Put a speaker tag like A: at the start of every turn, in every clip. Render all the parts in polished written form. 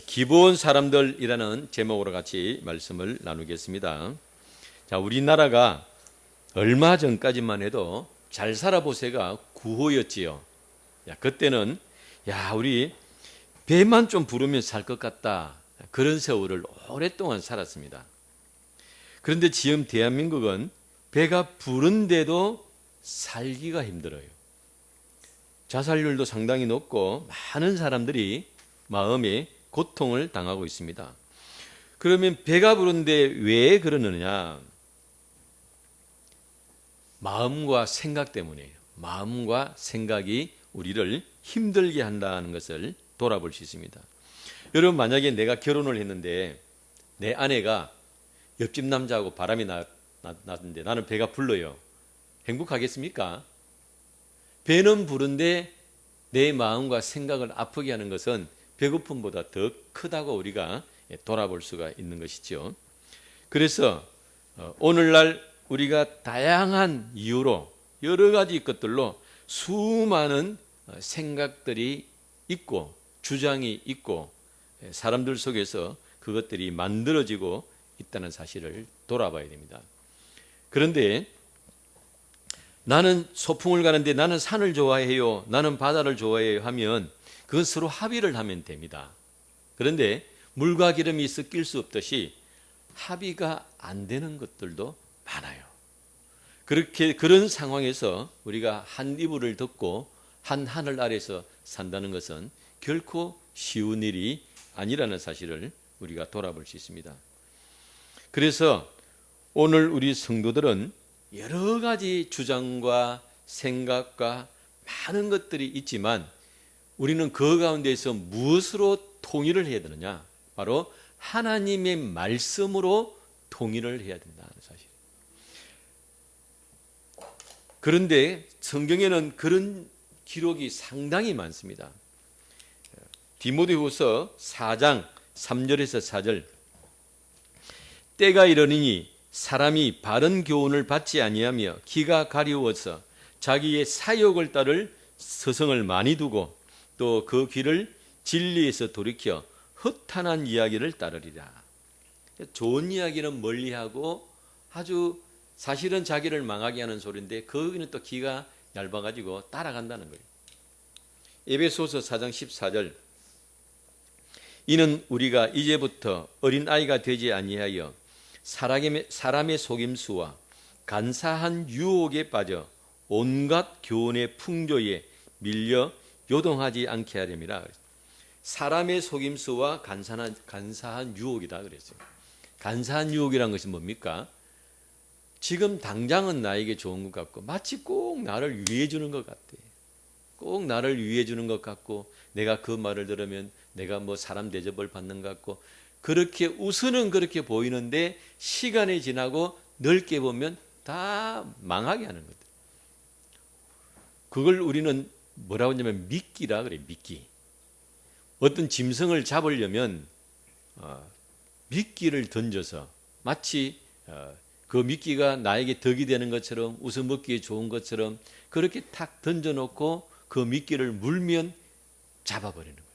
A: 기본 사람들이라는 제목으로 같이 말씀을 나누겠습니다. 자, 우리나라가 얼마 전까지만 해도 잘 살아보세가 구호였지요. 그때는 우리 배만 좀 부르면 살 것 같다. 그런 세월을 오랫동안 살았습니다. 그런데 지금 대한민국은 배가 부른데도 살기가 힘들어요. 자살률도 상당히 높고 많은 사람들이 마음에 고통을 당하고 있습니다. 그러면 배가 부른데 왜 그러느냐? 마음과 생각 때문이에요. 마음과 생각이 우리를 힘들게 한다는 것을 돌아볼 수 있습니다. 여러분, 만약에 내가 결혼을 했는데 내 아내가 옆집 남자하고 바람이 났는데 나는 배가 불러요. 행복하겠습니까? 배는 부른데 내 마음과 생각을 아프게 하는 것은 배고픔보다 더 크다고 우리가 돌아볼 수가 있는 것이죠. 그래서 오늘날 우리가 다양한 이유로 여러 가지 것들로 수많은 생각들이 있고 주장이 있고 사람들 속에서 그것들이 만들어지고 있다는 사실을 돌아봐야 됩니다. 그런데 나는 소풍을 가는데 나는 산을 좋아해요, 나는 바다를 좋아해요 하면 그건 서로 합의를 하면 됩니다. 그런데 물과 기름이 섞일 수 없듯이 합의가 안 되는 것들도 많아요. 그런 상황에서 우리가 한 이불을 덮고 한 하늘 아래서 산다는 것은 결코 쉬운 일이 아니라는 사실을 우리가 돌아볼 수 있습니다. 그래서 오늘 우리 성도들은 여러 가지 주장과 생각과 많은 것들이 있지만 우리는 그 가운데서 무엇으로 통일을 해야 되느냐? 바로 하나님의 말씀으로 통일을 해야 된다는 사실. 그런데 성경에는 그런 기록이 상당히 많습니다. 디모데후서 4장 3절에서 4절. 때가 이르니 사람이 바른 교훈을 받지 아니하며 기가 가려워서 자기의 사욕을 따를 서성을 많이 두고 또 그 귀를 진리에서 돌이켜 허탄한 이야기를 따르리라. 좋은 이야기는 멀리하고 아주 사실은 자기를 망하게 하는 소리인데 거기는 또 귀가 얇아가지고 따라간다는 거예요. 에베소서 4장 14절. 이는 우리가 이제부터 어린아이가 되지 아니하여 사람의 속임수와 간사한 유혹에 빠져 온갖 교훈의 풍조에 밀려 요동하지 않게 하렵니다. 사람의 속임수와 간사한 유혹이다 그랬어요. 간사한 유혹이란 것이 뭡니까? 지금 당장은 나에게 좋은 것 같고 마치 꼭 나를 위해 주는 것 같아. 꼭 나를 위해 주는 것 같고 내가 그 말을 들으면 내가 뭐 사람 대접을 받는 것 같고 그렇게 우선은 그렇게 보이는데 시간이 지나고 넓게 보면 다 망하게 하는 것들. 그걸 우리는 뭐라고 하냐면 미끼라 그래. 미끼. 어떤 짐승을 잡으려면 미끼를 던져서 마치 그 미끼가 나에게 덕이 되는 것처럼 우선 먹기에 좋은 것처럼 그렇게 탁 던져놓고 그 미끼를 물면 잡아버리는 거예요.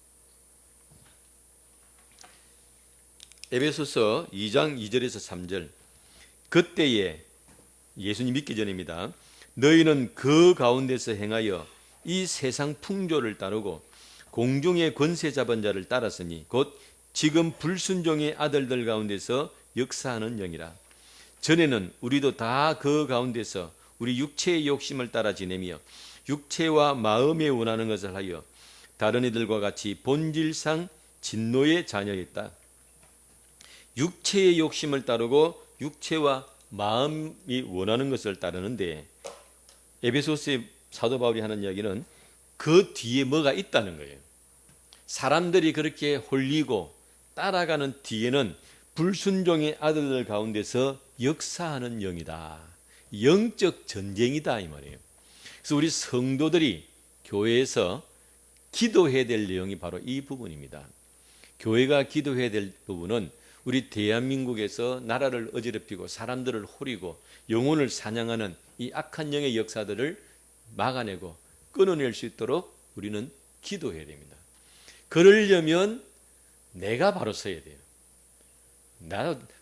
A: 에베소서 2장 2절에서 3절. 그때에 예수님 믿기 전입니다. 너희는 그 가운데서 행하여 이 세상 풍조를 따르고 공중의 권세 잡은 자를 따랐으니 곧 지금 불순종의 아들들 가운데서 역사하는 영이라. 전에는 우리도 다 그 가운데서 우리 육체의 욕심을 따라 지내며 육체와 마음에 원하는 것을 하여 다른 이들과 같이 본질상 진노의 자녀였다. 육체의 욕심을 따르고 육체와 마음이 원하는 것을 따르는데 에베소서의 사도 바울이 하는 이야기는 그 뒤에 뭐가 있다는 거예요. 사람들이 그렇게 홀리고 따라가는 뒤에는 불순종의 아들들 가운데서 역사하는 영이다. 영적 전쟁이다 이 말이에요. 그래서 우리 성도들이 교회에서 기도해야 될 내용이 바로 이 부분입니다. 교회가 기도해야 될 부분은 우리 대한민국에서 나라를 어지럽히고 사람들을 호리고 영혼을 사냥하는 이 악한 영의 역사들을 막아내고 끊어낼 수 있도록 우리는 기도해야 됩니다. 그러려면 내가 바로 서야 돼요.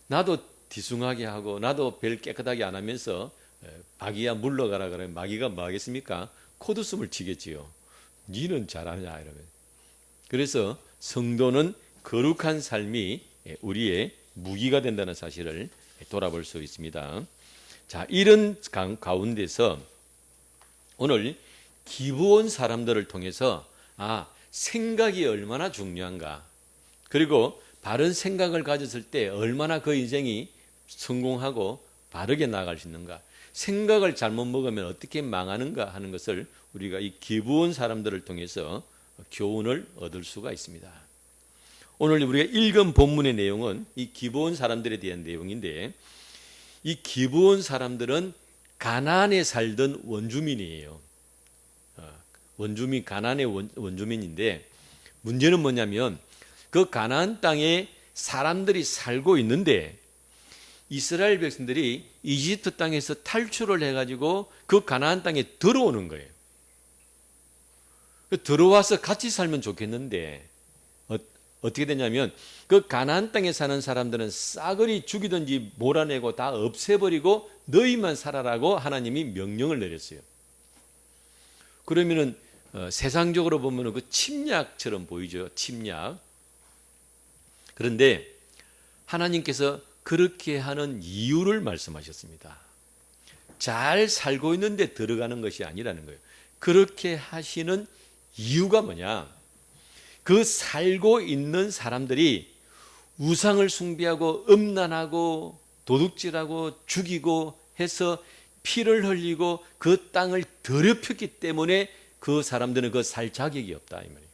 A: 나도 뒤숭하게 하고 나도 별 깨끗하게 안 하면서 마귀야 물러가라 그러면 마귀가 뭐 하겠습니까? 코드숨을 치겠지요. 니는 잘하냐 이러면. 그래서 성도는 거룩한 삶이 우리의 무기가 된다는 사실을 돌아볼 수 있습니다. 자, 이런 가운데서 오늘 기브온 사람들을 통해서 생각이 얼마나 중요한가, 그리고 바른 생각을 가졌을 때 얼마나 그 인생이 성공하고 바르게 나아갈 수 있는가, 생각을 잘못 먹으면 어떻게 망하는가 하는 것을 우리가 이 기브온 사람들을 통해서 교훈을 얻을 수가 있습니다. 오늘 우리가 읽은 본문의 내용은 이 기브온 사람들에 대한 내용인데, 이 기브온 사람들은 가나안에 살던 원주민이에요. 가나안의 원주민인데, 문제는 뭐냐면 그 가나안 땅에 사람들이 살고 있는데 이스라엘 백성들이 이집트 땅에서 탈출을 해가지고 그 가나안 땅에 들어오는 거예요. 들어와서 같이 살면 좋겠는데 어떻게 되냐면 그 가나안 땅에 사는 사람들은 싸그리 죽이든지 몰아내고 다 없애버리고 너희만 살아라고 하나님이 명령을 내렸어요. 그러면은 세상적으로 보면 그 침략처럼 보이죠. 침략. 그런데 하나님께서 그렇게 하는 이유를 말씀하셨습니다. 잘 살고 있는데 들어가는 것이 아니라는 거예요. 그렇게 하시는 이유가 뭐냐? 그 살고 있는 사람들이 우상을 숭배하고 음란하고 도둑질하고 죽이고 해서 피를 흘리고 그 땅을 더럽혔기 때문에 그 사람들은 그 살 자격이 없다 이 말이에요.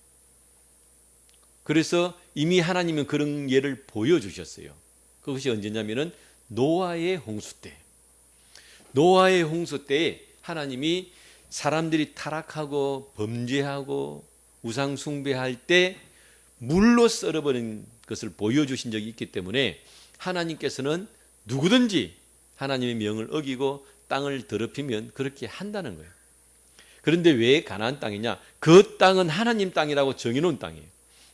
A: 그래서 이미 하나님은 그런 예를 보여주셨어요. 그것이 언제냐면은 노아의 홍수 때. 노아의 홍수 때에 하나님이 사람들이 타락하고 범죄하고 우상 숭배할 때 물로 썰어버린 것을 보여주신 적이 있기 때문에 하나님께서는 누구든지 하나님의 명을 어기고 땅을 더럽히면 그렇게 한다는 거예요. 그런데 왜 가나안 땅이냐? 그 땅은 하나님 땅이라고 정해놓은 땅이에요.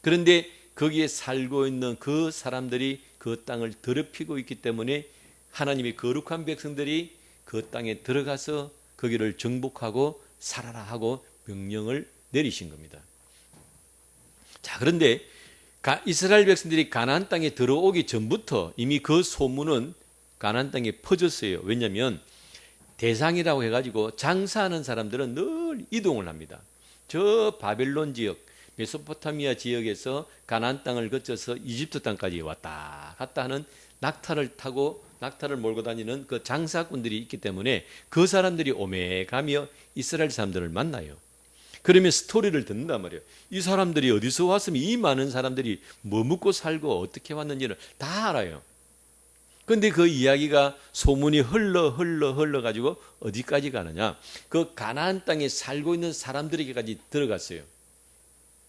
A: 그런데 거기에 살고 있는 그 사람들이 그 땅을 더럽히고 있기 때문에 하나님의 거룩한 백성들이 그 땅에 들어가서 거기를 정복하고 살아라 하고 명령을 내리신 겁니다. 자, 그런데 이스라엘 백성들이 가나안 땅에 들어오기 전부터 이미 그 소문은 가나안 땅에 퍼졌어요. 왜냐하면 대상이라고 해가지고 장사하는 사람들은 늘 이동을 합니다. 저 바벨론 지역, 메소포타미아 지역에서 가나안 땅을 거쳐서 이집트 땅까지 왔다 갔다 하는 낙타를 몰고 다니는 그 장사꾼들이 있기 때문에 그 사람들이 오매가며 이스라엘 사람들을 만나요. 그러면 스토리를 듣는단 말이에요. 이 사람들이 어디서 왔으면 이 많은 사람들이 뭐 먹고 살고 어떻게 왔는지를 다 알아요. 그런데 그 이야기가 소문이 흘러 가지고 어디까지 가느냐? 그 가나안 땅에 살고 있는 사람들에게까지 들어갔어요.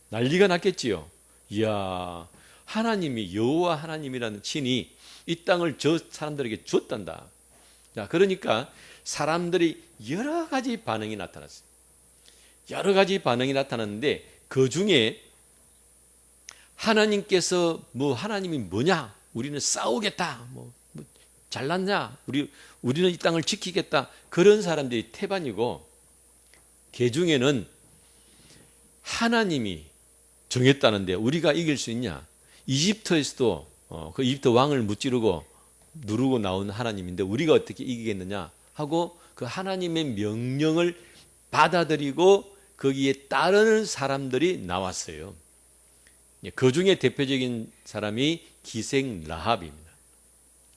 A: 난리가 났겠지요. 이야, 하나님이 여호와 하나님이라는 신이 이 땅을 저 사람들에게 줬단다. 자, 그러니까 사람들이 여러 가지 반응이 나타났어요. 여러 가지 반응이 나타났는데 그 중에 하나님께서 하나님이 뭐냐? 우리는 싸우겠다. 잘났냐? 우리는 이 땅을 지키겠다. 그런 사람들이 태반이고, 그 중에는 하나님이 정했다는데 우리가 이길 수 있냐? 이집트에서도 그 이집트 왕을 무찌르고 누르고 나온 하나님인데 우리가 어떻게 이기겠느냐 하고 그 하나님의 명령을 받아들이고 거기에 따르는 사람들이 나왔어요. 그 중에 대표적인 사람이 기생 라합입니다.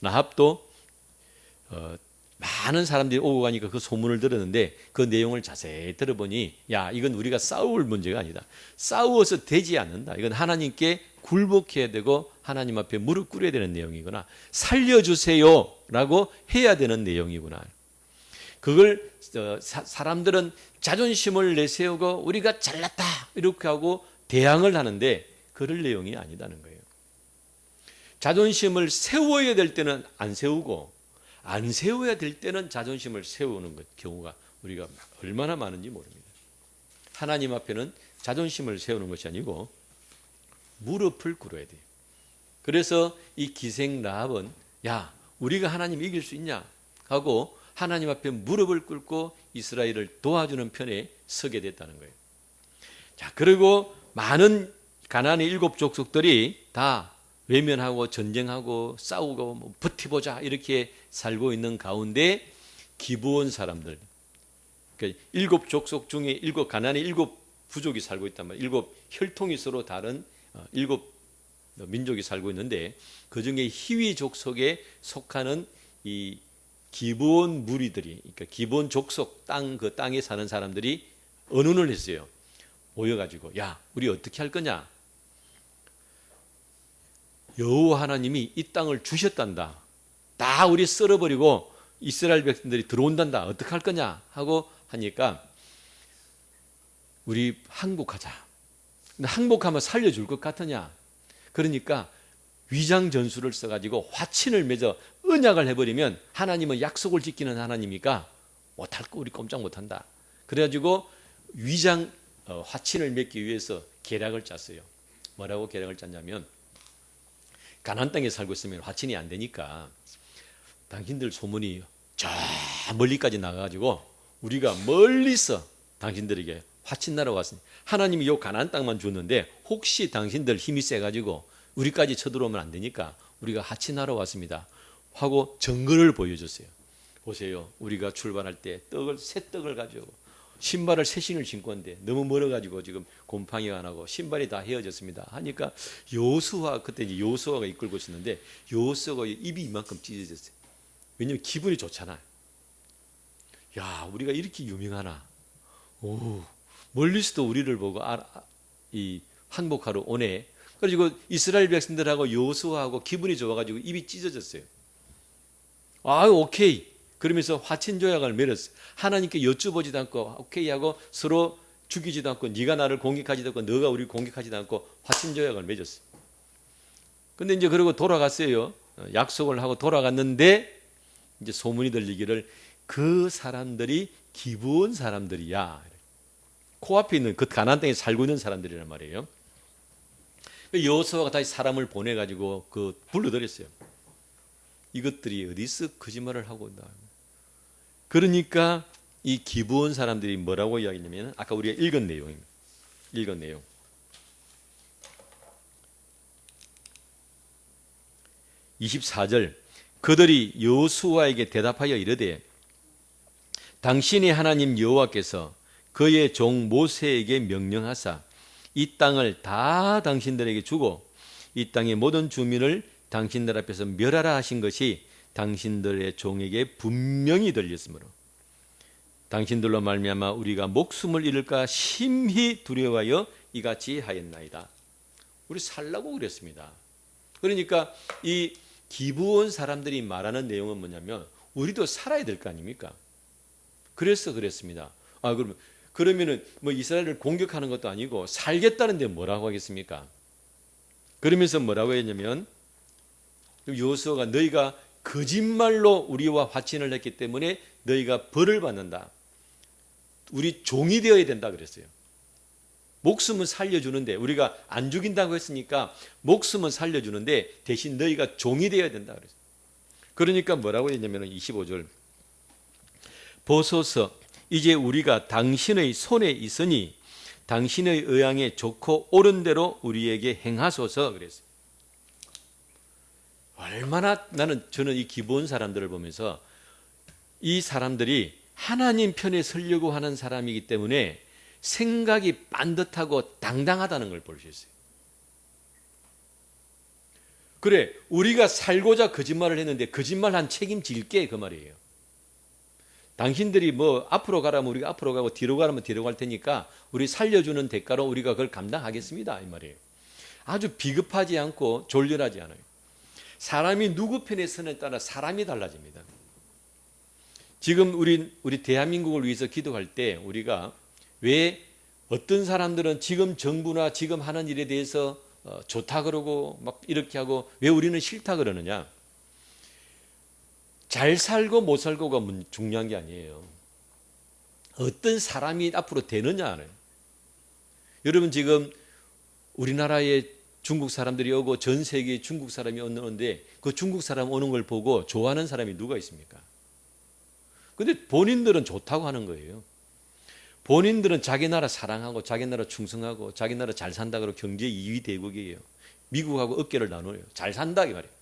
A: 라합도 많은 사람들이 오고 가니까 그 소문을 들었는데 그 내용을 자세히 들어보니 이건 우리가 싸울 문제가 아니다. 싸워서 되지 않는다. 이건 하나님께 굴복해야 되고 하나님 앞에 무릎 꿇어야 되는 내용이구나. 살려주세요 라고 해야 되는 내용이구나. 그걸 사람들은 자존심을 내세우고 우리가 잘났다 이렇게 하고 대항을 하는데 그럴 내용이 아니다는 거예요. 자존심을 세워야 될 때는 안 세우고 안 세워야 될 때는 자존심을 세우는 경우가 우리가 얼마나 많은지 모릅니다. 하나님 앞에는 자존심을 세우는 것이 아니고 무릎을 꿇어야 돼요. 그래서 이 기생 라합은 야, 우리가 하나님 이길 수 있냐 하고 하나님 앞에 무릎을 꿇고 이스라엘을 도와주는 편에 서게 됐다는 거예요. 자, 그리고 많은 가나안의 7 족속들이 다 외면하고 전쟁하고 싸우고 뭐 버티보자 이렇게 살고 있는 가운데 기브온 사람들, 그러니까 7 족속 중에 가나안의 7 부족이 살고 있단 말이에요. 7 혈통이 서로 다른 7 민족이 살고 있는데 그 중에 히위 족속에 속하는 이 기브온 무리들이, 그러니까 기브온 족속 그 땅에 사는 사람들이 언언을 했어요. 모여가지고 야, 우리 어떻게 할 거냐? 여호와 하나님이 이 땅을 주셨단다. 다 우리 썰어버리고 이스라엘 백성들이 들어온단다. 어떻게 할 거냐? 하고 하니까 우리 항복하자. 근데 항복하면 살려줄 것 같으냐? 그러니까 위장 전술을 써가지고 화친을 맺어 언약을 해버리면 하나님은 약속을 지키는 하나님이니까 못할 거 우리 꼼짝 못한다. 그래가지고 위장 화친을 맺기 위해서 계략을 짰어요. 뭐라고 계략을 짰냐면 가나안 땅에 살고 있으면 화친이 안 되니까 당신들 소문이 저 멀리까지 나가가지고 우리가 멀리서 당신들에게 화친나러 왔으니 하나님이 요 가나안 땅만 줬는데 혹시 당신들 힘이 세가지고 우리까지 쳐들어오면 안 되니까 우리가 화친하러 왔습니다 하고 증거를 보여줬어요. 보세요, 우리가 출발할 때 새 떡을 가지고 신발을 새 신을 신고 왔는데 너무 멀어가지고 지금 곰팡이가 안 하고 신발이 다 헤어졌습니다 하니까 그때 이제 여호수아가 이끌고 있었는데 여호수아가 입이 이만큼 찢어졌어요. 왜냐면 기분이 좋잖아요. 야, 우리가 이렇게 유명하나? 오, 멀리서도 우리를 보고 이 항복하러 오네. 그리고 이스라엘 백성들하고 여호수아하고 기분이 좋아가지고 입이 찢어졌어요. 오케이. 그러면서 화친 조약을 맺었어요. 하나님께 여쭈보지도 않고 오케이 하고 서로 죽이지도 않고 네가 나를 공격하지도 않고 너가 우리를 공격하지도 않고 화친 조약을 맺었어요. 근데 이제 그러고 돌아갔어요. 약속을 하고 돌아갔는데 이제 소문이 들리기를 그 사람들이 기브온 사람들이야. 코앞에 있는 그 가나안 땅에 살고 있는 사람들이란 말이에요. 여호수아가 다시 사람을 보내가지고 불러들였어요. 이것들이 어디서 거짓말을 하고 있나. 그러니까 이 기브온 사람들이 뭐라고 이야기하냐면 아까 우리가 읽은 내용입니다. 읽은 내용. 24절 그들이 여호수아에게 대답하여 이르되 당신의 하나님 여호와께서 그의 종 모세에게 명령하사 이 땅을 다 당신들에게 주고 이 땅의 모든 주민을 당신들 앞에서 멸하라 하신 것이 당신들의 종에게 분명히 들렸으므로 당신들로 말미암아 우리가 목숨을 잃을까 심히 두려워하여 이같이 하였나이다. 우리 살라고 그랬습니다. 그러니까 이 기브온 사람들이 말하는 내용은 뭐냐면 우리도 살아야 될 거 아닙니까? 그래서 그랬습니다. 그러면은 뭐 이스라엘을 공격하는 것도 아니고 살겠다는데 뭐라고 하겠습니까? 그러면서 뭐라고 했냐면 여호수아가 너희가 거짓말로 우리와 화친을 했기 때문에 너희가 벌을 받는다. 우리 종이 되어야 된다 그랬어요. 목숨은 살려주는데 우리가 안 죽인다고 했으니까 목숨은 살려주는데 대신 너희가 종이 되어야 된다 그랬어요. 그러니까 뭐라고 했냐면 25절 보소서 이제 우리가 당신의 손에 있으니 당신의 의향에 좋고 옳은 대로 우리에게 행하소서 그랬어요. 얼마나 저는 이 기브온 사람들을 보면서 이 사람들이 하나님 편에 서려고 하는 사람이기 때문에 생각이 반듯하고 당당하다는 걸 볼 수 있어요. 그래, 우리가 살고자 거짓말을 했는데 거짓말한 책임질게 그 말이에요. 당신들이 뭐 앞으로 가라면 우리가 앞으로 가고 뒤로 가라면 뒤로 갈 테니까 우리 살려주는 대가로 우리가 그걸 감당하겠습니다 이 말이에요. 아주 비겁하지 않고 졸렬하지 않아요. 사람이 누구 편에 서느냐에 따라 사람이 달라집니다. 지금 우리 대한민국을 위해서 기도할 때 우리가 왜 어떤 사람들은 지금 정부나 지금 하는 일에 대해서 좋다 그러고 막 이렇게 하고 왜 우리는 싫다 그러느냐? 잘 살고 못 살고가 중요한 게 아니에요. 어떤 사람이 앞으로 되느냐는. 여러분 지금 우리나라의 중국 사람들이 오고 전 세계에 중국 사람이 오는데 그 중국 사람 오는 걸 보고 좋아하는 사람이 누가 있습니까? 근데 본인들은 좋다고 하는 거예요. 본인들은 자기 나라 사랑하고 자기 나라 충성하고 자기 나라 잘 산다 그러고 경제 2위 대국이에요. 미국하고 어깨를 나눠요. 잘 산다 이 말이에요.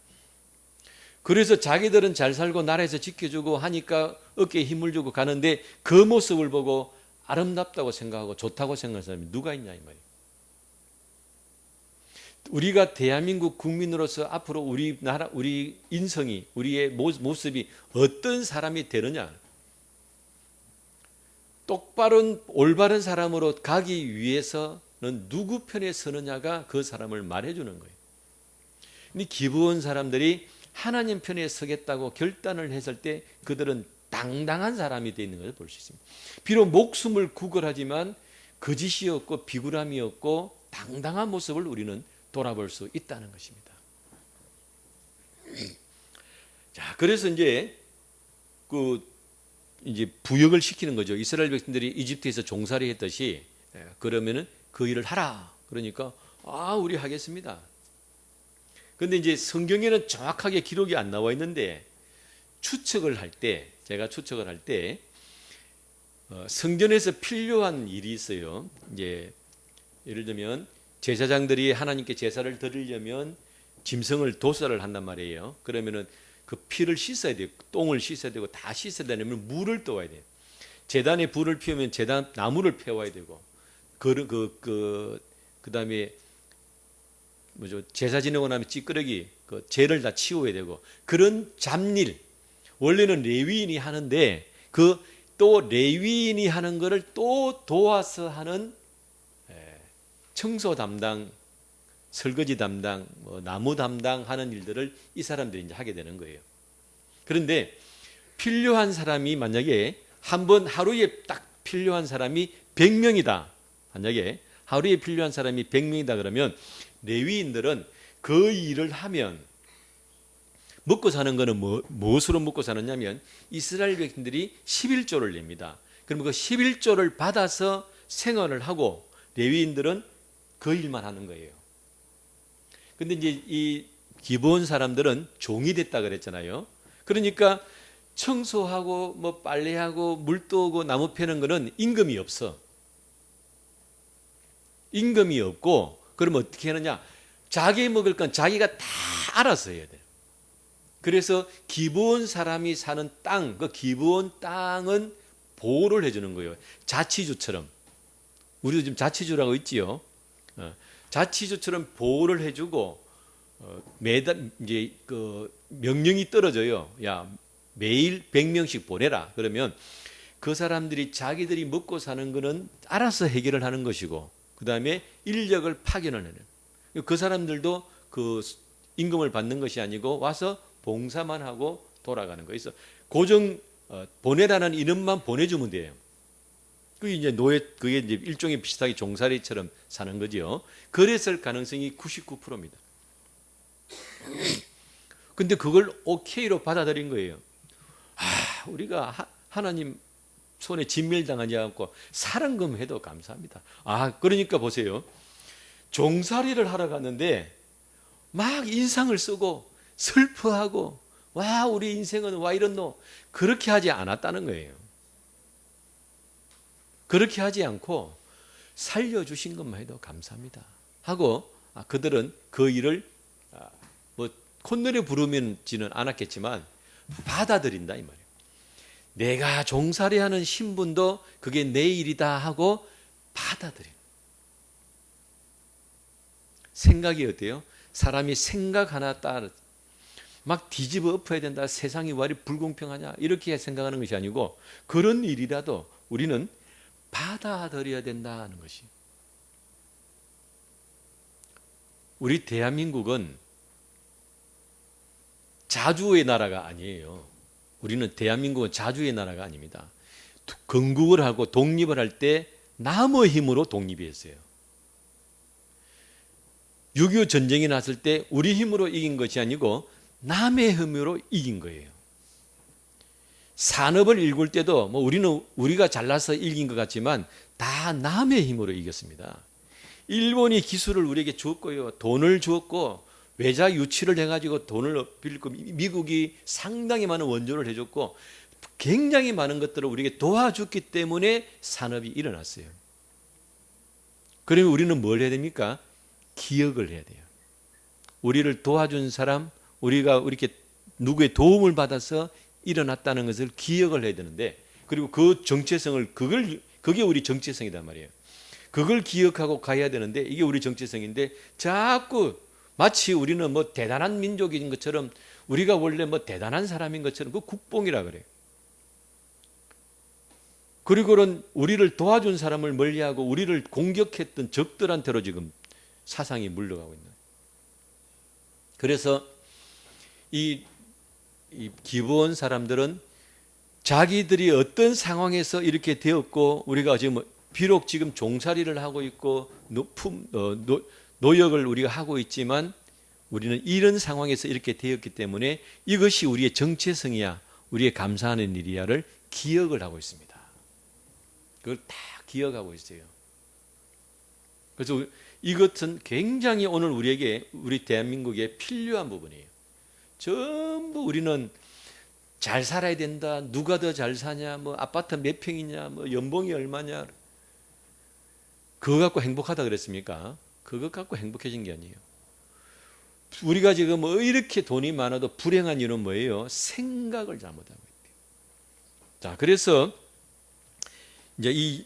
A: 그래서 자기들은 잘 살고 나라에서 지켜주고 하니까 어깨에 힘을 주고 가는데 그 모습을 보고 아름답다고 생각하고 좋다고 생각하는 사람이 누가 있냐 이 말이에요. 우리가 대한민국 국민으로서 앞으로 우리나라, 우리 인성이, 우리의 모습이 어떤 사람이 되느냐. 똑바른 올바른 사람으로 가기 위해서는 누구 편에 서느냐가 그 사람을 말해주는 거예요. 근데 기부원 사람들이 하나님 편에 서겠다고 결단을 했을 때 그들은 당당한 사람이 되어 있는 것을 볼 수 있습니다. 비록 목숨을 구걸하지만 거짓이 없고 비굴함이 없고 당당한 모습을 우리는 돌아볼 수 있다는 것입니다. 자, 그래서 이제 부역을 시키는 거죠. 이스라엘 백성들이 이집트에서 종살이 했듯이 그러면은 그 일을 하라. 그러니까 우리 하겠습니다. 근데 이제 성경에는 정확하게 기록이 안 나와 있는데 제가 추측을 할 때 성전에서 필요한 일이 있어요. 이제 예를 들면 제사장들이 하나님께 제사를 드리려면 짐승을 도살을 한단 말이에요. 그러면은 그 피를 씻어야 돼요. 똥을 씻어야 되고 다 씻어야 되려면 물을 떠와야 돼요. 제단에 불을 피우면 제단 나무를 패와야 되고 그다음에 제사 지내고 나면 찌끄러기 그 재를 다 치워야 되고 그런 잡일 원래는 레위인이 하는데 그 또 레위인이 하는 거를 또 도와서 하는 청소 담당, 설거지 담당, 나무 담당하는 일들을 이 사람들이 이제 하게 되는 거예요. 그런데 필요한 사람이 만약에 하루에 딱 필요한 사람이 100명이다. 만약에 하루에 필요한 사람이 100명이다 그러면 레위인들은 그 일을 하면 먹고 사는 거는 무엇으로 먹고 사느냐면 이스라엘 백성들이 11조를 냅니다. 그러면 그 11조를 받아서 생활을 하고 레위인들은 그 일만 하는 거예요. 근데 이제 이 기본 사람들은 종이 됐다 그랬잖아요. 그러니까 청소하고 빨래하고 물 떠오고 나무 패는 거는 임금이 없어. 임금이 없고 그러면 어떻게 하느냐? 자기 먹을 건 자기가 다 알아서 해야 돼요. 그래서 기브온 사람이 사는 땅, 그 기브온 땅은 보호를 해주는 거예요. 자치주처럼. 우리도 지금 자치주라고 있지요. 자치주처럼 보호를 해주고 매달 이제 그 명령이 떨어져요. 야, 매일 100명씩 보내라. 그러면 그 사람들이 자기들이 먹고 사는 거는 알아서 해결을 하는 것이고, 그 다음에 인력을 파견을 해요. 그 사람들도 그 임금을 받는 것이 아니고 와서 봉사만 하고 돌아가는 거예요. 그래서 고정 보내라는 인원만 보내주면 돼요. 그게 이제 그게 이제 일종의 비슷하게 종살이처럼 사는 거죠. 그랬을 가능성이 99%입니다. 근데 그걸 오케이로 받아들인 거예요. 우리가 하나님 손에 진멸당하지 않고 사랑금 해도 감사합니다. 그러니까 보세요. 종살이를 하러 갔는데 막 인상을 쓰고 슬퍼하고 와 우리 인생은 와 이렇노 그렇게 하지 않았다는 거예요. 그렇게 하지 않고 살려주신 것만 해도 감사합니다 하고 그들은 그 일을 콧노래 부르지는 않았겠지만 받아들인다 이 말이에요. 내가 종살이하는 신분도 그게 내 일이다 하고 받아들인. 생각이 어때요? 사람이 생각 하나 따라 막 뒤집어 엎어야 된다. 세상이 왜 이렇게 불공평하냐 이렇게 생각하는 것이 아니고 그런 일이라도 우리는 받아들여야 된다는 것이. 우리 대한민국은 자주의 나라가 아니에요. 우리는 대한민국은 자주의 나라가 아닙니다. 건국을 하고 독립을 할 때 남의 힘으로 독립이 했어요. 6.25 전쟁이 났을 때 우리 힘으로 이긴 것이 아니고 남의 힘으로 이긴 거예요. 산업을 일굴 때도 우리가 잘나서 이긴 것 같지만 다 남의 힘으로 이겼습니다. 일본이 기술을 우리에게 주었고요. 돈을 주었고 외자 유치를 해가지고 돈을 빌리고 미국이 상당히 많은 원조를 해줬고 굉장히 많은 것들을 우리에게 도와줬기 때문에 산업이 일어났어요. 그러면 우리는 뭘 해야 됩니까? 기억을 해야 돼요. 우리를 도와준 사람, 우리가 이렇게 누구의 도움을 받아서 일어났다는 것을 기억을 해야 되는데, 그리고 그 정체성을 그게 우리 정체성이단 말이에요. 그걸 기억하고 가야 되는데 이게 우리 정체성인데 자꾸 마치 우리는 뭐 대단한 민족인 것처럼 우리가 원래 뭐 대단한 사람인 것처럼 그 국뽕이라 그래요. 그리고는 우리를 도와준 사람을 멀리하고 우리를 공격했던 적들한테로 지금 사상이 물러가고 있는. 그래서 이 기브온 사람들은 자기들이 어떤 상황에서 이렇게 되었고 우리가 지금 비록 지금 종살이를 하고 있고 노역을 우리가 하고 있지만 우리는 이런 상황에서 이렇게 되었기 때문에 이것이 우리의 정체성이야, 우리의 감사하는 일이야를 기억을 하고 있습니다. 그걸 다 기억하고 있어요. 그래서 이것은 굉장히 오늘 우리 대한민국에 필요한 부분이에요. 전부 우리는 잘 살아야 된다, 누가 더 잘 사냐, 뭐 아파트 몇 평이냐, 뭐 연봉이 얼마냐, 그거 갖고 행복하다 그랬습니까? 그것 갖고 행복해진 게 아니에요. 우리가 지금 뭐 이렇게 돈이 많아도 불행한 이유는 뭐예요? 생각을 잘못하고 있대요. 자, 그래서 이제 이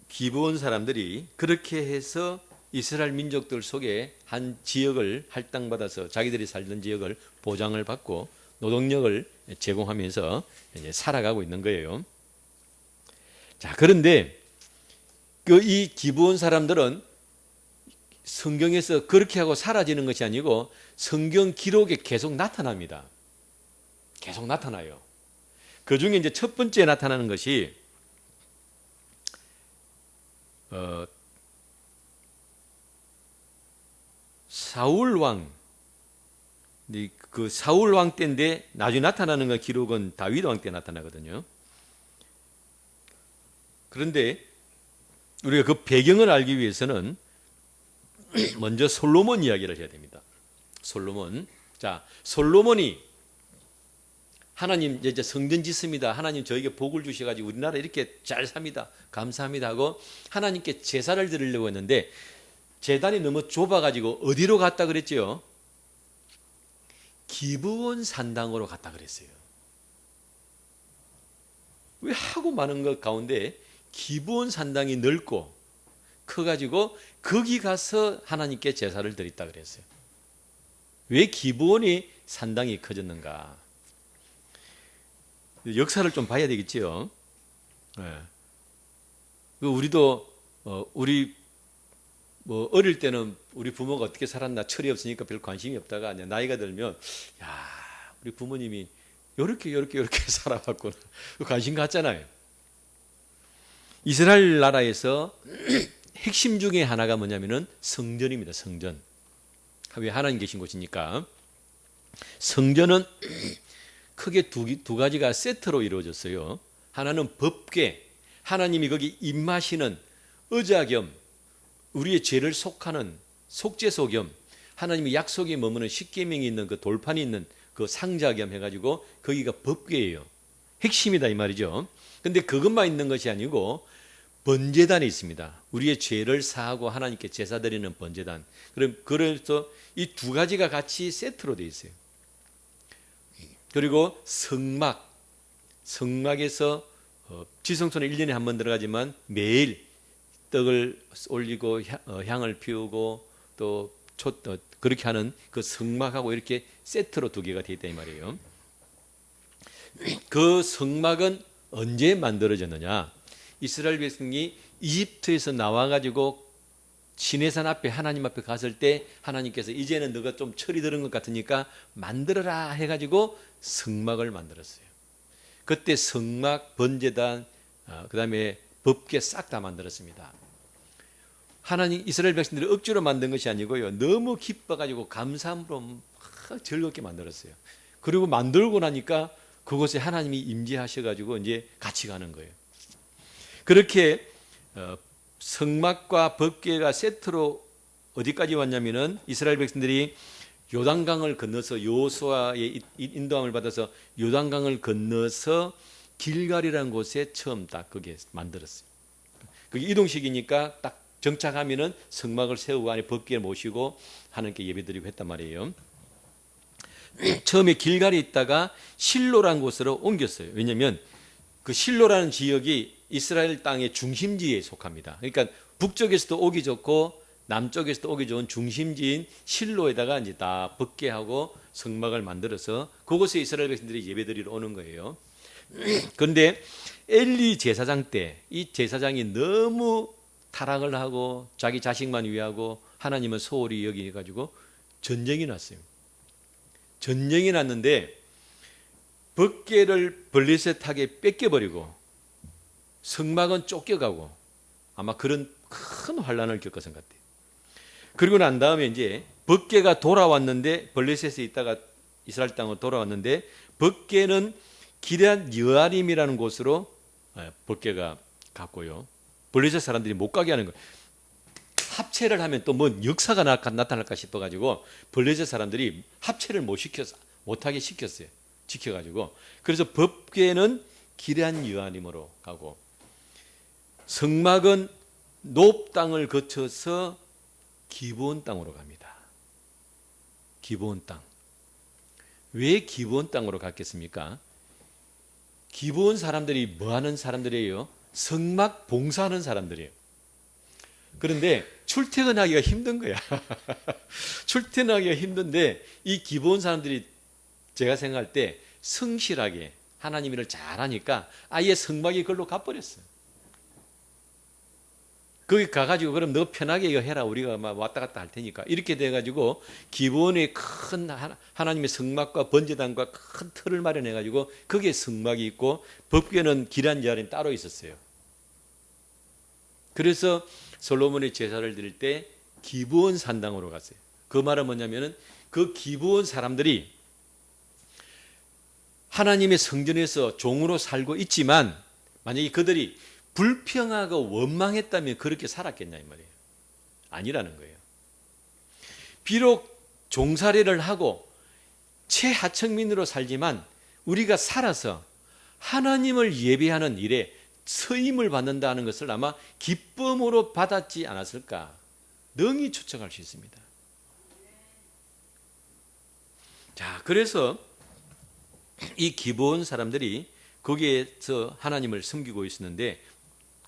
A: 기브온 사람들이 그렇게 해서 이스라엘 민족들 속에 한 지역을 할당받아서 자기들이 살던 지역을 보장을 받고 노동력을 제공하면서 이제 살아가고 있는 거예요. 자, 그런데 이 기브온 사람들은 성경에서 그렇게 하고 사라지는 것이 아니고 성경 기록에 계속 나타납니다. 계속 나타나요. 그 중에 이제 첫 번째 나타나는 것이 사울 왕, 그 사울 왕 때인데 나중에 나타나는 그 기록은 다윗 왕 때 나타나거든요. 그런데 우리가 그 배경을 알기 위해서는 먼저 솔로몬 이야기를 해야 됩니다. 솔로몬. 자, 솔로몬이 하나님 이제 성전 짓습니다. 하나님 저에게 복을 주셔가지고 우리나라 이렇게 잘 삽니다. 감사합니다 하고 하나님께 제사를 드리려고 했는데 제단이 너무 좁아가지고 어디로 갔다 그랬죠? 기브온 산당으로 갔다 그랬어요. 왜 하고 많은 것 가운데 기브온 산당이 넓고 커가지고 거기 가서 하나님께 제사를 드렸다 그랬어요. 왜 기브온이 산당이 커졌는가? 역사를 좀 봐야 되겠지요. 네. 우리도 우리 뭐 어릴 때는 우리 부모가 어떻게 살았나 철이 없으니까 별 관심이 없다가 나이가 들면 야, 우리 부모님이 요렇게 살아왔구나 관심 갖잖아요. 이스라엘 나라에서 핵심 중에 하나가 뭐냐면은 성전입니다. 성전. 왜 하나님 계신 곳이니까. 성전은 크게 두 가지가 세트로 이루어졌어요. 하나는 법궤, 하나님이 거기 임하시는 의자 겸 우리의 죄를 속하는 속죄소 겸 하나님의 약속이 머무는 십계명이 있는 그 돌판이 있는 그 상자 겸 해가지고 거기가 법궤예요. 핵심이다 이 말이죠. 근데 그것만 있는 것이 아니고 번제단이 있습니다. 우리의 죄를 사하고 하나님께 제사 드리는 번제단. 그래서 이 두 가지가 같이 세트로 되어 있어요. 그리고 성막에서 지성소는 1년에 한 번 들어가지만 매일 떡을 올리고 향을 피우고 또 그렇게 하는 그 성막하고 이렇게 세트로 두 개가 되어 있다 이 말이에요. 그 성막은 언제 만들어졌느냐? 이스라엘 백성이 이집트에서 나와가지고 시내산 앞에 하나님 앞에 갔을 때 하나님께서 이제는 너가 좀 철이 들은 것 같으니까 만들어라 해가지고 성막을 만들었어요. 그때 성막, 번제단, 그 다음에 법궤 싹 다 만들었습니다. 하나님 이스라엘 백성들이 억지로 만든 것이 아니고요. 너무 기뻐가지고 감사함으로 즐겁게 만들었어요. 그리고 만들고 나니까 그곳에 하나님이 임재하셔가지고 이제 같이 가는 거예요. 그렇게 성막과 법궤가 세트로 어디까지 왔냐면은 이스라엘 백성들이 요단강을 건너서 여호수아의 인도함을 받아서 요단강을 건너서 길갈이라는 곳에 처음 딱 그게 만들었어요. 그게 이동식이니까 딱 정착하면은 성막을 세우고 안에 법궤를 모시고 하나님께 예배드리고 했단 말이에요. 처음에 길갈에 있다가 실로라는 곳으로 옮겼어요. 왜냐하면 그 실로라는 지역이 이스라엘 땅의 중심지에 속합니다. 그러니까 북쪽에서도 오기 좋고 남쪽에서도 오기 좋은 중심지인 실로에다가 이제 다 법궤하고 성막을 만들어서 그곳에 이스라엘 백성들이 예배드리러 오는 거예요. 그런데 엘리 제사장 때 이 제사장이 너무 타락을 하고 자기 자식만 위하고 하나님은 소홀히 여기가지고 전쟁이 났어요. 전쟁이 났는데 법궤를 블레셋에게 뺏겨버리고 성막은 쫓겨가고 아마 그런 큰 환란을 겪었던 것 같아요. 그리고 난 다음에 이제 법궤가 돌아왔는데 블레셋에 있다가 이스라엘 땅으로 돌아왔는데 법궤는 기럇 여아림이라는 곳으로 법궤가 갔고요. 블레셋 사람들이 못 가게 하는 거예요. 합체를 하면 또 뭔 역사가 나타날까 싶어가지고 블레셋 사람들이 합체를 못하게 시켰어요. 지켜가지고. 그래서 법궤는 기럇 여아림으로 가고 성막은 높 땅을 거쳐서 기브온 땅으로 갑니다. 기브온 땅. 왜 기브온 땅으로 갔겠습니까? 기브온 사람들이 뭐 하는 사람들이에요? 성막 봉사하는 사람들이에요. 그런데 출퇴근하기가 힘든 거야. 출퇴근하기가 힘든데 이 기브온 사람들이 제가 생각할 때 성실하게 하나님 일을 잘하니까 아예 성막이 그걸로 가버렸어요. 거기 가가지고 그럼 너 편하게 이거 해라. 우리가 막 왔다 갔다 할 테니까. 이렇게 돼가지고 기본에 큰 하나님의 성막과 번제단과 큰 틀을 마련해가지고 거기에 성막이 있고 법궤는 기럇 여아림 따로 있었어요. 그래서 솔로몬의 제사를 드릴 때 기브온 산당으로 갔어요. 그 말은 뭐냐면은 그 기브온 사람들이 하나님의 성전에서 종으로 살고 있지만 만약에 그들이 불평하고 원망했다면 그렇게 살았겠냐 이 말이에요. 아니라는 거예요. 비록 종살이를 하고 최하층민으로 살지만 우리가 살아서 하나님을 예배하는 일에 서임을 받는다는 것을 아마 기쁨으로 받았지 않았을까 능히 추측할 수 있습니다. 자, 그래서 이 기브온 사람들이 거기에서 하나님을 섬기고 있었는데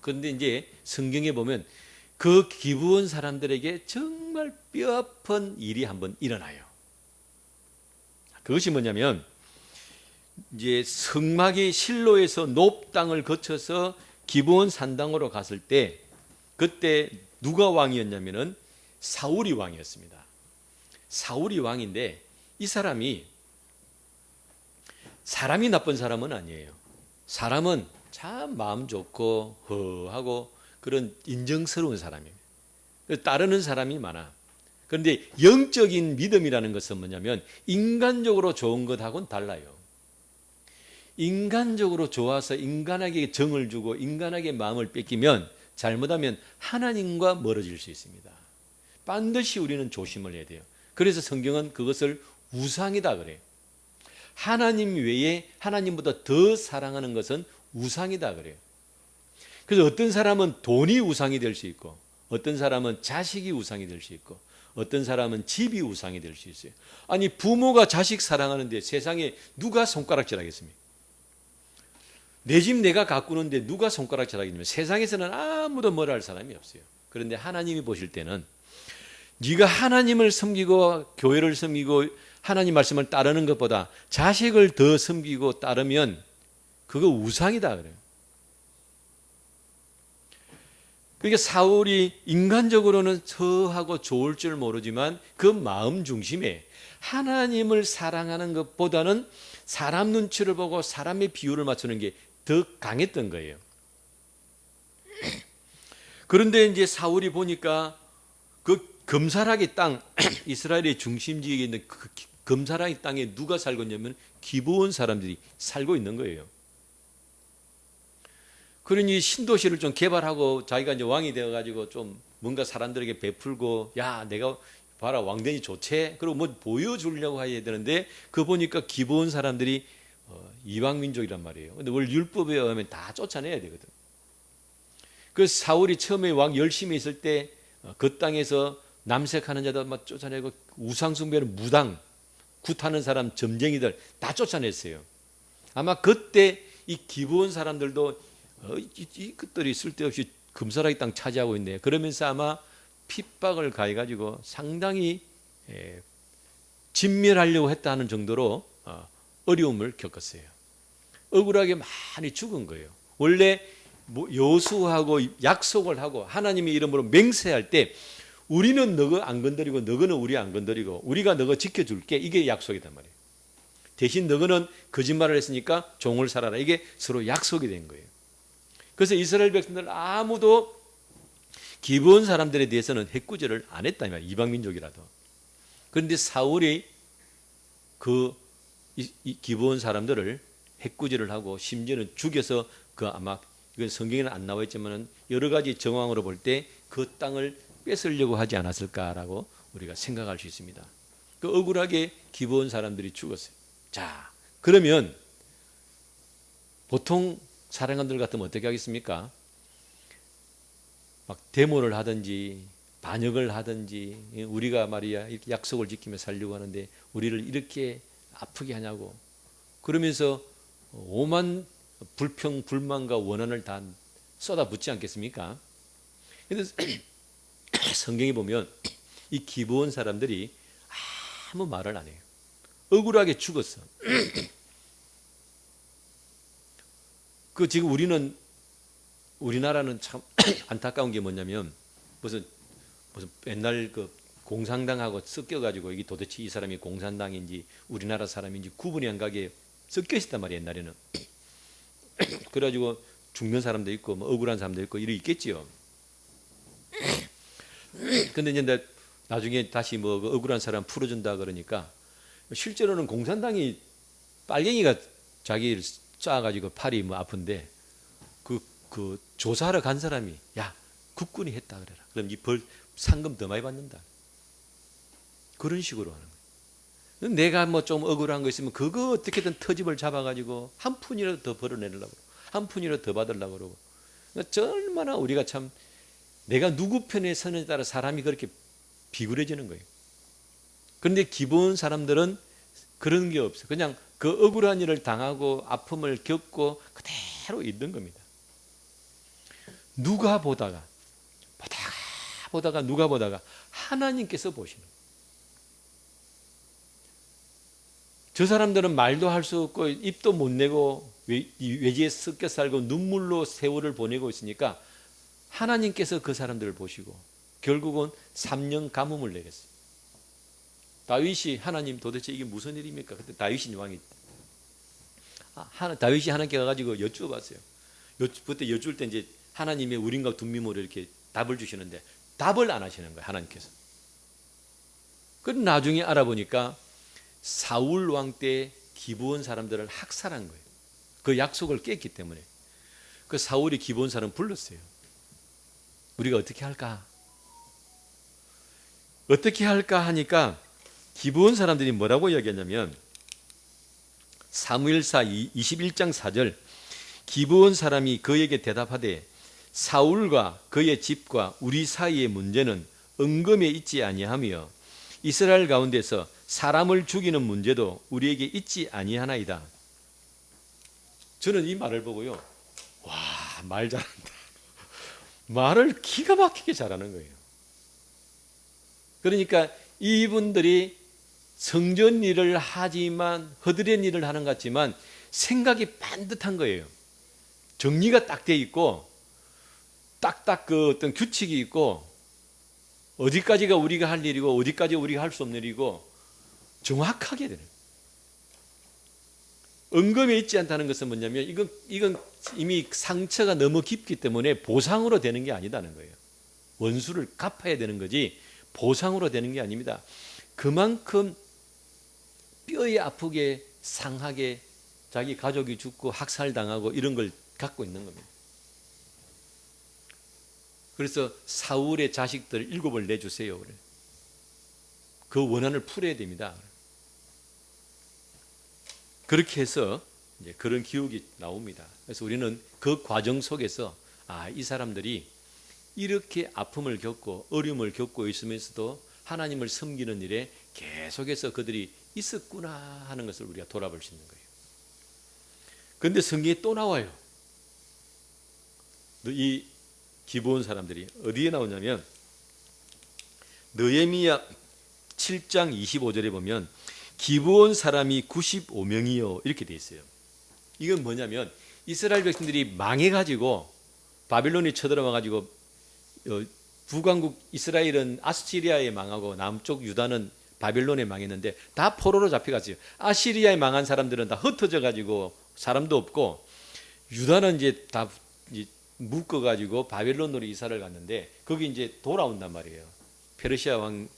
A: 그런데 이제 성경에 보면 그 기브온 사람들에게 정말 뼈아픈 일이 한번 일어나요. 그것이 뭐냐면 이제 성막이 실로에서 높 땅을 거쳐서 기브온 산당으로 갔을 때 그때 누가 왕이었냐면은 사울이 왕이었습니다. 사울이 왕인데 이 사람이 나쁜 사람은 아니에요. 사람은 참 마음 좋고 허하고 그런 인정스러운 사람이에요. 따르는 사람이 많아. 그런데 영적인 믿음이라는 것은 뭐냐면 인간적으로 좋은 것하고는 달라요. 인간적으로 좋아서 인간에게 정을 주고 인간에게 마음을 뺏기면 잘못하면 하나님과 멀어질 수 있습니다. 반드시 우리는 조심을 해야 돼요. 그래서 성경은 그것을 우상이다 그래요. 하나님 외에 하나님보다 더 사랑하는 것은 우상이다 그래요. 그래서 어떤 사람은 돈이 우상이 될 수 있고 어떤 사람은 자식이 우상이 될 수 있고 어떤 사람은 집이 우상이 될 수 있어요. 아니 부모가 자식 사랑하는데 세상에 누가 손가락질하겠습니까? 내 집 내가 가꾸는데 누가 손가락질하겠냐면 세상에서는 아무도 뭐라 할 사람이 없어요. 그런데 하나님이 보실 때는 네가 하나님을 섬기고 교회를 섬기고 하나님 말씀을 따르는 것보다 자식을 더 섬기고 따르면 그거 우상이다 그래요. 그러니까 사울이 인간적으로는 서하고 좋을 줄 모르지만 그 마음 중심에 하나님을 사랑하는 것보다는 사람 눈치를 보고 사람의 비율을 맞추는 게 더 강했던 거예요. 그런데 이제 사울이 보니까 그 금사라기 땅 이스라엘의 중심지에 있는 그 금사라기 땅에 누가 살고 있냐면 기브온 사람들이 살고 있는 거예요. 그러니 신도시를 좀 개발하고 자기가 이제 왕이 되어가지고 좀 뭔가 사람들에게 베풀고, 야, 내가 봐라, 왕되니 좋지? 그리고 뭐 보여주려고 해야 되는데, 그 보니까 기본 사람들이 이방민족이란 말이에요. 근데 원래 율법에 의하면 다 쫓아내야 되거든. 그 사울이 처음에 왕 열심히 있을 때 그 땅에서 남색하는 자들 막 쫓아내고, 우상숭배는 무당, 굿하는 사람, 점쟁이들 다 쫓아냈어요. 아마 그때 이 기브온 사람들도 이것들이 쓸데없이 금사라기 땅 차지하고 있네, 그러면서 아마 핍박을 가해가지고 상당히 진멸하려고 했다는 정도로 어려움을 겪었어요. 억울하게 많이 죽은 거예요. 원래 여수하고 약속을 하고 하나님의 이름으로 맹세할 때, 우리는 너가 안 건드리고 너거는 우리 안 건드리고 우리가 너가 지켜줄게, 이게 약속이단 말이에요. 대신 너거는 거짓말을 했으니까 종을 살아라, 이게 서로 약속이 된 거예요. 그래서 이스라엘 백성들 아무도 기브온 사람들에 대해서는 해꾸지를 안 했다 이 말이에요. 이방민족이라도. 그런데 사울이 그 기브온 사람들을 해꾸지를 하고 심지어는 죽여서, 그 아마 이건 성경에는 안 나와 있지만 여러 가지 정황으로 볼 때 그 땅을 뺏으려고 하지 않았을까라고 우리가 생각할 수 있습니다. 그 억울하게 기브온 사람들이 죽었어요. 자, 그러면 보통 사령관들 같으면 어떻게 하겠습니까? 막 데모를 하든지 반역을 하든지, 우리가 말이야 이렇게 약속을 지키며 살려고 하는데 우리를 이렇게 아프게 하냐고, 그러면서 오만 불평 불만과 원한을 다 쏟아붓지 않겠습니까? 그래서 성경에 보면 이 기브온 사람들이 아무 말을 안 해요. 억울하게 죽었어. 그 지금 우리나라는 참 안타까운 게 뭐냐면, 무슨 옛날 그 공산당하고 섞여가지고 이게 도대체 이 사람이 공산당인지 우리나라 사람인지 구분이 안 가게 섞여 있었단 말이에요, 옛날에는. 그래가지고 죽는 사람도 있고 뭐 억울한 사람도 있고 이래 있겠지요. 근데 이제 나중에 다시 뭐 억울한 사람 풀어준다 그러니까, 실제로는 공산당이 빨갱이가 자기를 쏴가지고 팔이 뭐 아픈데 그 조사하러 간 사람이, 야, 국군이 했다 그래라, 그럼 이 벌 상금 더 많이 받는다, 그런 식으로 하는 거예요. 내가 뭐 좀 억울한 거 있으면 그거 어떻게든 터집을 잡아가지고 한 푼이라도 더 벌어내려고, 한 푼이라도 더 받으려고 그러고. 그러니까 얼마나 우리가 참, 내가 누구 편에 서느냐에 따라 사람이 그렇게 비굴해지는 거예요. 그런데 기본 사람들은 그런 게 없어요. 그냥 그 억울한 일을 당하고 아픔을 겪고 그대로 있는 겁니다. 누가 보다가 하나님께서 보시는 거예요. 저 사람들은 말도 할 수 없고 입도 못 내고 외지에 섞여 살고 눈물로 세월을 보내고 있으니까 하나님께서 그 사람들을 보시고 결국은 3년 가뭄을 내렸어요. 다윗이, 하나님 도대체 이게 무슨 일입니까? 그때 다윗이 왕이, 다윗이 하나님께 가가지고 여쭈어봤어요. 그때 여쭈을 때 이제 하나님의 우림과 둠밈으로 이렇게 답을 주시는데 답을 안 하시는 거예요, 하나님께서. 그럼 나중에 알아보니까 사울 왕 때 기브온 사람들을 학살한 거예요. 그 약속을 깼기 때문에. 그 사울이 기브온 사람 불렀어요. 우리가 어떻게 할까? 어떻게 할까 하니까 기브온 사람들이 뭐라고 이야기하냐면, 사무엘사 21장 4절, 기브온 사람이 그에게 대답하되 사울과 그의 집과 우리 사이의 문제는 은금에 있지 아니하며 이스라엘 가운데서 사람을 죽이는 문제도 우리에게 있지 아니하나이다. 저는 이 말을 보고요, 와, 말 잘한다. 말을 기가 막히게 잘하는 거예요. 그러니까 이분들이 성전 일을 하지만 허드렛 일을 하는 것 같지만 생각이 반듯한 거예요. 정리가 딱 돼 있고 딱딱 그 어떤 규칙이 있고, 어디까지가 우리가 할 일이고 어디까지 우리가 할 수 없는 일이고 정확하게 되는. 은금에 있지 않다는 것은 뭐냐면 이건 이미 상처가 너무 깊기 때문에 보상으로 되는 게 아니다는 거예요. 원수를 갚아야 되는 거지 보상으로 되는 게 아닙니다. 그만큼 뼈에 아프게 상하게 자기 가족이 죽고 학살당하고 이런 걸 갖고 있는 겁니다. 그래서 사울의 자식들 7을 내주세요. 그래. 그 원한을 풀어야 됩니다. 그렇게 해서 이제 그런 기록이 나옵니다. 그래서 우리는 그 과정 속에서 이 사람들이 이렇게 아픔을 겪고 어려움을 겪고 있으면서도 하나님을 섬기는 일에 계속해서 그들이 있었구나 하는 것을 우리가 돌아볼 수 있는 거예요. 그런데 성경에 또 나와요. 이 기브온 사람들이 어디에 나오냐면 느헤미야 7장 25절에 보면 기브온 사람이 95명이요 이렇게 돼 있어요. 이건 뭐냐면 이스라엘 백성들이 망해가지고 바빌론이 쳐들어와가지고 북왕국 이스라엘은 아시리아에 망하고 남쪽 유다는 바빌론에 망했는데 다 포로로 잡혀갔어요. 아시리아에 망한 사람들은 다 흩어져가지고 사람도 없고 유다는 이제 다 묶어가지고 바빌론으로 이사를 갔는데 거기 이제 돌아온단 말이에요. 페르시아 왕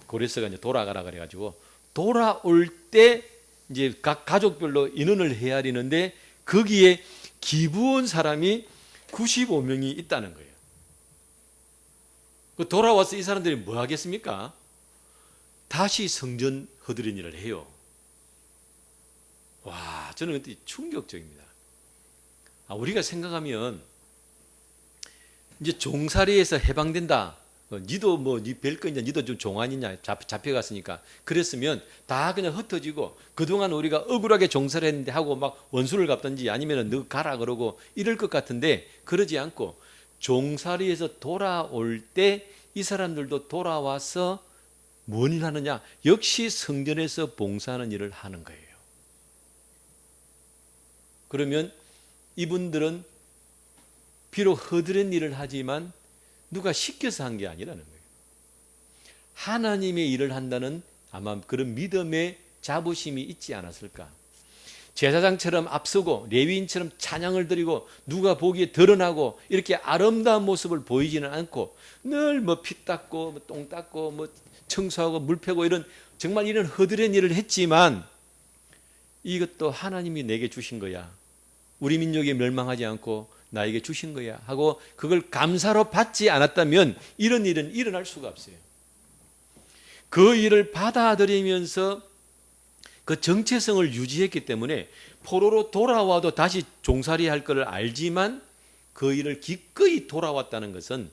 A: 고레스가 이제 돌아가라 그래가지고 돌아올 때 이제 각 가족별로 인원을 헤아리는데 거기에 기브온 사람이 95명이 있다는 거예요. 그 돌아와서 이 사람들이 뭐 하겠습니까? 다시 성전 허드렛 일을 해요. 와, 저는 그때 충격적입니다. 우리가 생각하면 이제 종살이에서 해방된다. 니도 뭐 니 별거 있냐, 니도 좀 종아니냐, 잡혀갔으니까 그랬으면 다 그냥 흩어지고 그동안 우리가 억울하게 종살이했는데 하고 막 원수를 갚든지 아니면 너 가라 그러고 이럴 것 같은데 그러지 않고 종살이에서 돌아올 때 이 사람들도 돌아와서 뭔 일 하느냐? 역시 성전에서 봉사하는 일을 하는 거예요. 그러면 이분들은 비록 허드렛 일을 하지만 누가 시켜서 한 게 아니라는 거예요. 하나님의 일을 한다는 아마 그런 믿음의 자부심이 있지 않았을까. 제사장처럼 앞서고 레위인처럼 찬양을 드리고 누가 보기에 드러나고 이렇게 아름다운 모습을 보이지는 않고 늘 뭐 피 닦고 뭐 똥 닦고 뭐 청소하고 물 패고 이런 정말 이런 허드렛 일을 했지만 이것도 하나님이 내게 주신 거야. 우리 민족이 멸망하지 않고 나에게 주신 거야 하고 그걸 감사로 받지 않았다면 이런 일은 일어날 수가 없어요. 그 일을 받아들이면서 그 정체성을 유지했기 때문에 포로로 돌아와도 다시 종살이 할 것을 알지만 그 일을 기꺼이 돌아왔다는 것은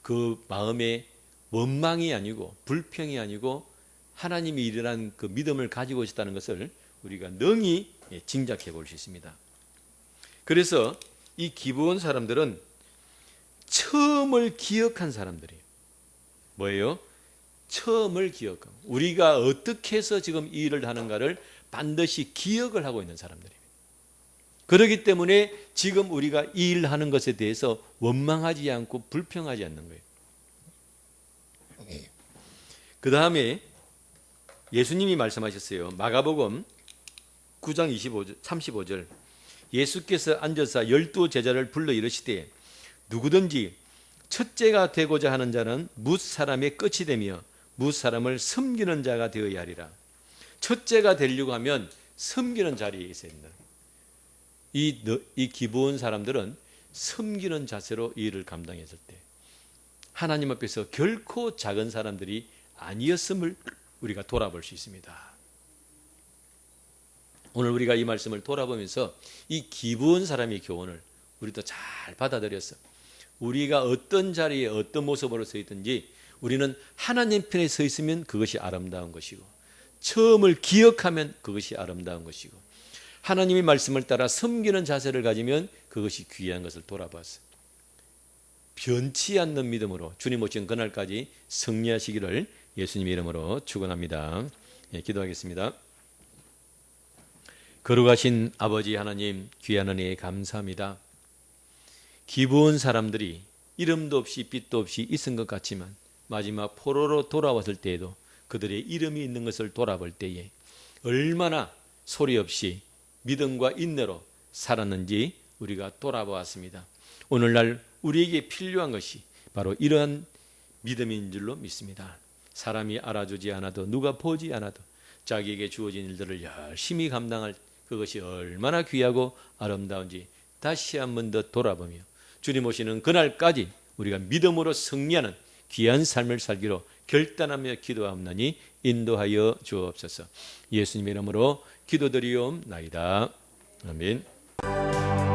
A: 그 마음에 원망이 아니고 불평이 아니고 하나님이 일어난 그 믿음을 가지고 있었다는 것을 우리가 능히 짐작해 볼 수 있습니다. 그래서 이 기브온 사람들은 처음을 기억한 사람들이에요. 뭐예요? 처음을 기억하고 우리가 어떻게 해서 지금 이 일을 하는가를 반드시 기억을 하고 있는 사람들입니다. 그렇기 때문에 지금 우리가 이 일을 하는 것에 대해서 원망하지 않고 불평하지 않는 거예요. 그 다음에 예수님이 말씀하셨어요. 마가복음 9장 35절 예수께서 앉아서 12 제자를 불러 이르시되 누구든지 첫째가 되고자 하는 자는 뭇 사람의 끝이 되며 뭇 사람을 섬기는 자가 되어야 하리라. 첫째가 되려고 하면 섬기는 자리에 있어야 된다. 이 기브온 사람들은 섬기는 자세로 이 일을 감당했을 때 하나님 앞에서 결코 작은 사람들이 아니었음을 우리가 돌아볼 수 있습니다. 오늘 우리가 이 말씀을 돌아보면서 이 기브온 사람의 교훈을 우리도 잘 받아들여서 우리가 어떤 자리에 어떤 모습으로 서 있든지 우리는 하나님 편에 서 있으면 그것이 아름다운 것이고 처음을 기억하면 그것이 아름다운 것이고 하나님의 말씀을 따라 섬기는 자세를 가지면 그것이 귀한 것을 돌아봤어요. 변치 않는 믿음으로 주님 오신 그날까지 승리하시기를 예수님의 이름으로 축원합니다. 기도하겠습니다. 거룩하신 아버지 하나님 귀한 은혜에 감사합니다. 기브온 사람들이 이름도 없이 빛도 없이 있은 것 같지만 마지막 포로로 돌아왔을 때에도 그들의 이름이 있는 것을 돌아볼 때에 얼마나 소리 없이 믿음과 인내로 살았는지 우리가 돌아보았습니다. 오늘날 우리에게 필요한 것이 바로 이러한 믿음인 줄로 믿습니다. 사람이 알아주지 않아도 누가 보지 않아도 자기에게 주어진 일들을 열심히 감당할 그것이 얼마나 귀하고 아름다운지 다시 한 번 더 돌아보며 주님 오시는 그날까지 우리가 믿음으로 승리하는 귀한 삶을 살기로 결단하며 기도하옵나니 인도하여 주옵소서. 예수님의 이름으로 기도드리옵나이다. 아멘.